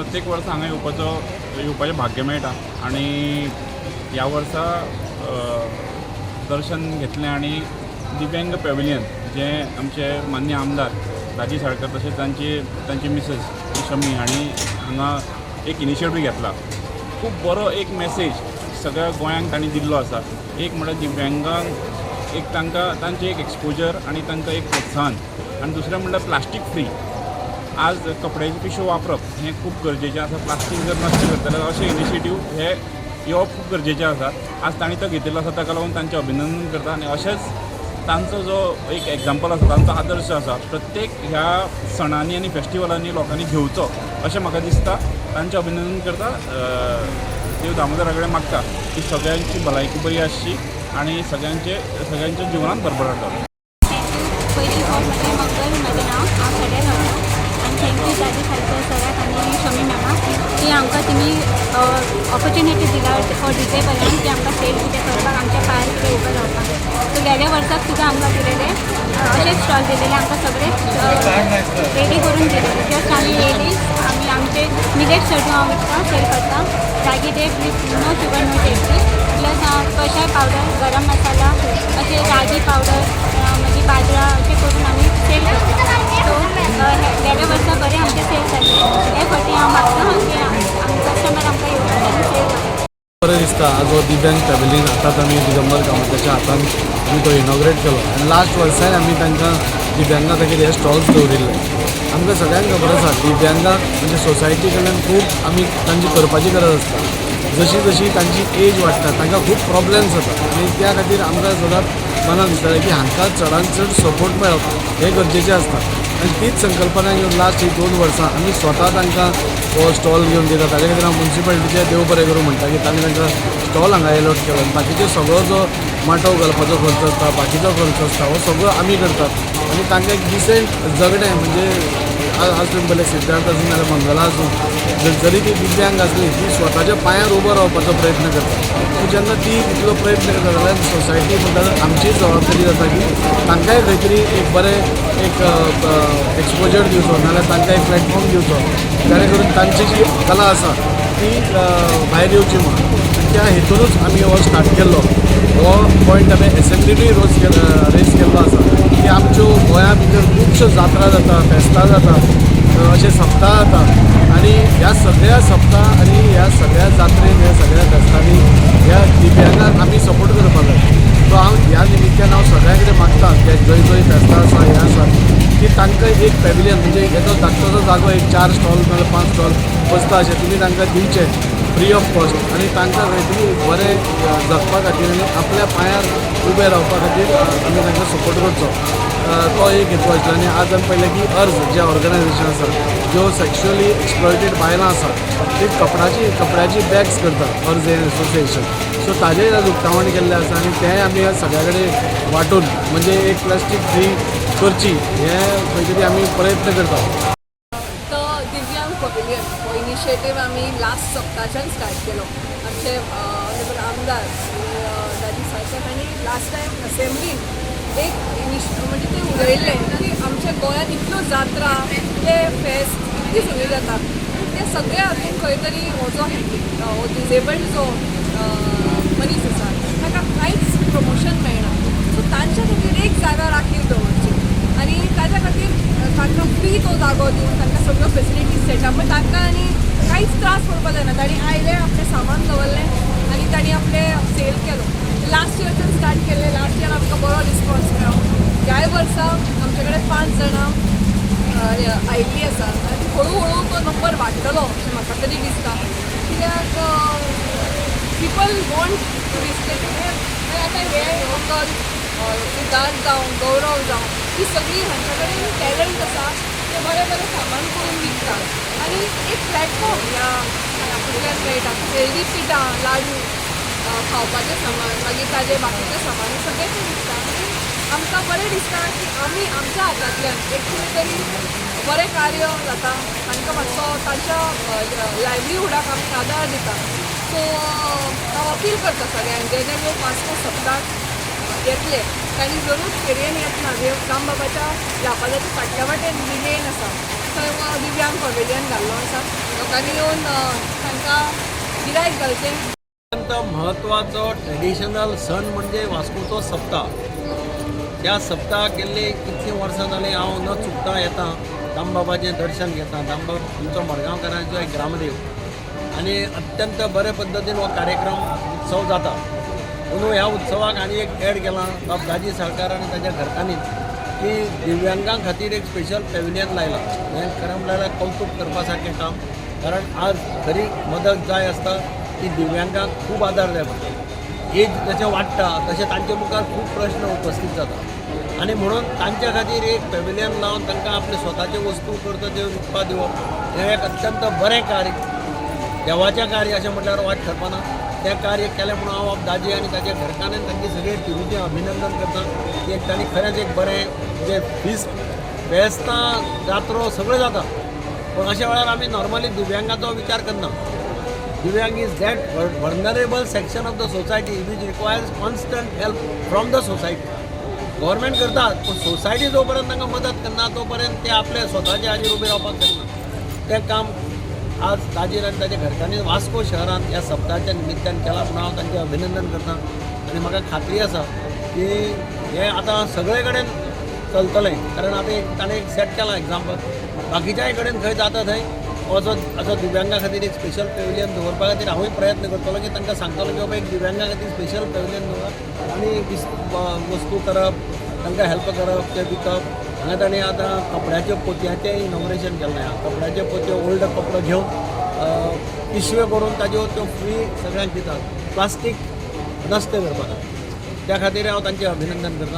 प्रत्येक वर्सा हांगा येवपाचें भाग्य मेळटा आनी ह्या वर्सा दर्शन घेतलें आनी दिव्यांग पॅविलियन जे आमचे मान्य आमदार राजीव साळकर तशेंच तांची मिसेस शमी हांणी हांगा एक इनिशिएटीव घेतला. खूब बरो एक मेसेज सगळ्या गोंयांक तांणी दिल्लो आसा. एक म्हणल्यार दिव्यांगांक एक तांचें एक एक्सपोजर आनी तांकां एक प्रोत्साहन आनी दुसरें म्हणल्यार प्लास्टीक फ्री. आज कपड्याची पिशवी वापरप हें खूब गरजेचें आसा. प्लास्टीक जर नश्ट करतले अशें इनिशिएटीव हे येवप खूब गरजेचें आसा. आज तांणी तो घेतिल्लो आसा ताका लागून तांचें अभिनंदन करता आनी अशेंच तांचो जो एक एग्जाम्पल आसा तांचो आदर्श आसा प्रत्येक ह्या सणांनी आनी फेस्टिवलांनी लोकांनी घेवचो अशें म्हाका दिसता. तांचें अभिनंदन करता. देव दामोदरा कडेन मागता की सगळ्यांची भलायकी बरी आसची आनी सगळ्यांच्या जिवनांत भरभराट जावं. पयलीं हो म्हणजे मंगल म्हजें नांव हांव सड्यान रावतां आनी थँक्यू राजीव साळकर सराक आनी शमी मॅमाक की आमकां तुमी ऑपॉर्च्युनिटी दिला फॉर डिसेबलांक की आमकां सेल कितें करपाक आमच्या पांयार कितें उबें रावपाक. सो गेल्या वर्साक सुद्दां आमकां दिलेले अशेंच स्टॉल दिलेले आमकां सगळे रेडी करून दिलेले. जस्ट आमी येयली आमी आमचे मिलेट सड्डू हांव विकता सेल करता. Ragi date with no sugar no tasty plus कशाय पावडर गरम मसाला अशे रागी पावडर मागीर बाजरा अशें करून आमी सेल करता. सो गेल्या वर्सा बरें आमचें सेल जाल्लें. हे फावटी हांव मागता की कस्टमर आमकां येवपाचे आनी सेल करता. बरें दिसता जो दिव्यांग पॅविलियन आतांच आमी दिगंबर कामताच्या हातान आमी तो इनॉग्रेट केलो आनी लास्ट वर्सान आमी तांकां दिव्यांगा खातीर हे स्टॉल्स दवरिल्ले. आमकां सगळ्यांक खबर आसा दिव्यांगाक म्हणजे सोसायटी कडल्यान खूब आमी तांची करपाची गरज आसता. जशी जशी तांची एज वाडटा तांकां खूब प्रॉब्लेम्स जाता आनी त्या खातीर आमकां सदांच मनाक दिसतालें की हांकां चडांत चड सपोर्ट मेळप हें गरजेचें आसता. आनी तीच संकल्पना घेवन लास्ट 2 वर्सां आमी स्वता तांकां हो स्टॉल घेवन दिता. ताजे खातीर हांव म्युन्सिपालिटीचे देव बरें करूं म्हणटा की तांणी तांकां स्टॉल हांगा एलॉट केलो. बाकीचो सगळो जो माटोव घालपाचो खर्च आसता बाकीचो खर्च आसता हो सगळो आमी करतात आनी तांकां एक डिसेंट जगणें म्हणजे आज तुमी पयलें सिद्धार्थ आसूं नाल्यार मंगला आसूं जरी ती दिव्यांग आसली ती स्वताच्या पांयार उबो रावपाचो प्रयत्न करता. सो जेन्ना ती इतलो प्रयत्न करता जाल्यार सोसायटी म्हणटा आमची जबाबदारी जाता की तांकांय खंय तरी एक बरें एक एक्सपोजर दिवचो नाल्यार तांकां एक प्लॅटफॉर्म दिवचो जाणे करून तांची जी कला आसा ती भायर येवची म्हणून. त्या हेतूनच आमी हो स्टार्ट केल्लो. हो पॉयंट आमी एसेंब्लीनूय रेज केल्लो आसा की आमच्यो गोंया भितर खुबश्यो जात्रा जाता फेस्तां जाता अशे सप्ताह जाता आनी ह्या सगळ्या सप्ताह आनी ह्या सगळ्या जात्रेक ह्या सगळ्या फेस्तांनी ह्या दिव्यांगांक आमी सपोर्ट करपाक जाय. सो हांव ह्या निमित्यान हांव सगळ्या कडेन मागता की जंय फेस्तां आसा हें आसा की तांकां एक पॅविलियन म्हणजे हेजो धाकटोसो जागो एक 4 स्टॉल नाल्यार 5 स्टॉल बसता अशें तुमी तांकां दिवचे फ्री ऑफ कॉस्ट आनी तांकां खंय तरी बरें जगपा खातीर आनी आपल्या पांयार उबें रावपा खातीर आमी तांकां सपोर्ट करचो. तो एक हेतू आसलो. आनी आज आमी पळयलें की अर्ज जे ऑर्गनायजेशन आसा ज्यो सेक्शुअली एक्सप्लॉयटेड बायलां आसा ती कपड्याची बॅग्स करता अर्ज एसोसिएशन. सो ताजेय आज उक्तावण केल्लें आसा आनी तेंय आमी सगळ्या कडेन वांटून म्हणजे एक प्लास्टीक फ्री करची हें खंय तरी आमी प्रयत्न करता. दिव्यांग पॅविलियन हो इनिशिएटीव आमी लास्ट सप्ताच्यान स्टार्ट केलो. आमचे ऑनरेबल आमदार राजीव साळकर हांणी लास्ट टायम असेंब्लीन एक म्हणजे ते उलयल्लें की आमच्या गोंयांत इतल्यो जात्रा ते फेस्त इतली सगळी जाता ते सगळे हातूंत खंय तरी हो जो डिसेबल्ड जो मनीस आसा ताका कांयच प्रमोशन मेळना. सो तांच्या खातीर एक जागा राखीव दवरची आनी ताच्या खातीर तांकां फ्री तो जागो दिवन तांकां सगळ्यो फेसिलिटीज सेटअप तांकां आनी कांयच त्रास पडपाक जायना. तांणी आयले आपलें सामान दवरलें आनी तांणी आपलें सेल केलो. लास्ट इयरच्यान स्टार्ट केल्लें. लास्ट इयर आमकां बरो रिस्पॉन्स मेळ्ळो. ह्या वर्सा आमचे कडेन 5 जाणां आयिल्लीं आसा आनी हळू हळू तो नंबर वाडटलो अशें म्हाका तरी दिसता. कित्याक पीपल वॉन्ट टू विजीट. आतां हे लोकल सिद्धार्थ जावं गौरव जावं ही सगळीं हांच्या कडेन टॅलंट आसा ते बरें बरें सामान करून विकतात आनी एक प्लॅटफॉर्म ह्या हातूंतल्यान मेळटा. हेल्दी पिठां लाडू खावपाचें सामान मागीर ताजें बाकीचें सामान सगळें ते विकता आनी आमकां बरें दिसता की आमी आमच्या हातांतल्यान एक तरी बरें कार्य जाता. तांकां मातसो तांच्या लायव्हलीहूडाक आमी आदार दिता. सो हांव अपील करता सगळ्यांक जेन्ना ह्यो 5 सप्ताक येतले तांणी जरूर फेरयेन येतना जे रामबाबाच्या लापाजाच्या फाटल्या वाटेन लेन आसा फर्स्ट टायम दिव्यांग पवेलियन घाल्लो आसा लोकांनी येवन तांकां गिरायक घालचें. अत्यंत महत्त्वाचो ट्रेडिशनल सण म्हणजे वास्कोचो सप्ताह. त्या सप्ताह केल्ली कितलीं वर्सां जालीं हांव न चुकता येता, दामबाबाचें दर्शन घेता. दामबाब आमचो मडगांवकारांचो एक ग्रामदेव आनी अत्यंत बरे पद्दतीन हो कार्यक्रम उत्सव जाता. म्हणून ह्या उत्सवाक आनी एक एड केलां बाब दाजी साळकार आनी ताच्या घरकान्नीन की दिव्यांगां खातीर एक स्पेशल पॅविलियन लायलां. हें खरें म्हणल्यार कौतूक करपा सारकें काम, कारण आज खरी मदत जाय आसता ती दिव्यांगांक खूब आदार जाय पडटा. एज जशें वाडटा तशें तांचे मुखार खूब प्रश्न उपस्थित जाता आनी म्हणून तांच्या खातीर एक पॅविलियन लावन तांकां आपले स्वताच्यो वस्तू करता त्यो विकपा दिवप हें एक अत्यंत बरें कार्य, देवाचें कार्य अशें म्हटल्यार वाट ठरपाना. तें कार्य केलें म्हणून हांव दाजी आनी ताच्या घरकान्नीन तांचे सगळे टिमीचें अभिनंदन करता की एक तांणी खरेंच एक बरें जे फिस्ट फेस्तां जात्रो सगळें जाता, पूण अशा वेळार आमी नॉर्मली दिव्यांगाचो विचार करना. दिव्यांग is that vulnerable section of the society which requires constant help from the society. Government करतात पूण सोसायटी जो पर्यंत तांकां मदत करना तो पर्यंत ते आपले स्वताचे हाजेर उबे रावपाक शकना. तें काम आज ताजेर आनी ताच्या घरकान्नी वास्को शहरांत ह्या सप्ताहाच्या निमित्तान केलां म्हणून हांव तांचें अभिनंदन करता. आनी म्हाका खात्री आसा की हें आतां सगळे कडेन चलतलें, कारण आतां एक ताणें एक सेट केलां एग्जाम्पल. बाकीच्याय कडेन खंय जाता थंय असो दिव्यांगा खातीर एक स्पेशल पॅविलियन दवरपा खातीर हांवूय प्रयत्न करतलो की तांकां सांगतलो की बाबा एक दिव्यांगा खातीर स्पेशल पॅविलियन दवर आनी वस्तू करप, तांकां हेल्प करप, ते विकप. हांगा ताणें आतां कपड्याच्यो पोतयांचें इनॉग्रेशन केल्लें आहा. कपड्याच्यो पोतयो ओल्ड कपडो घेवन पिशव्यो करून ताज्यो त्यो फ्री सगळ्यांक दितात, प्लास्टीक नश्ट करपाक. त्या खातीर हांव तांचें अभिनंदन करतां.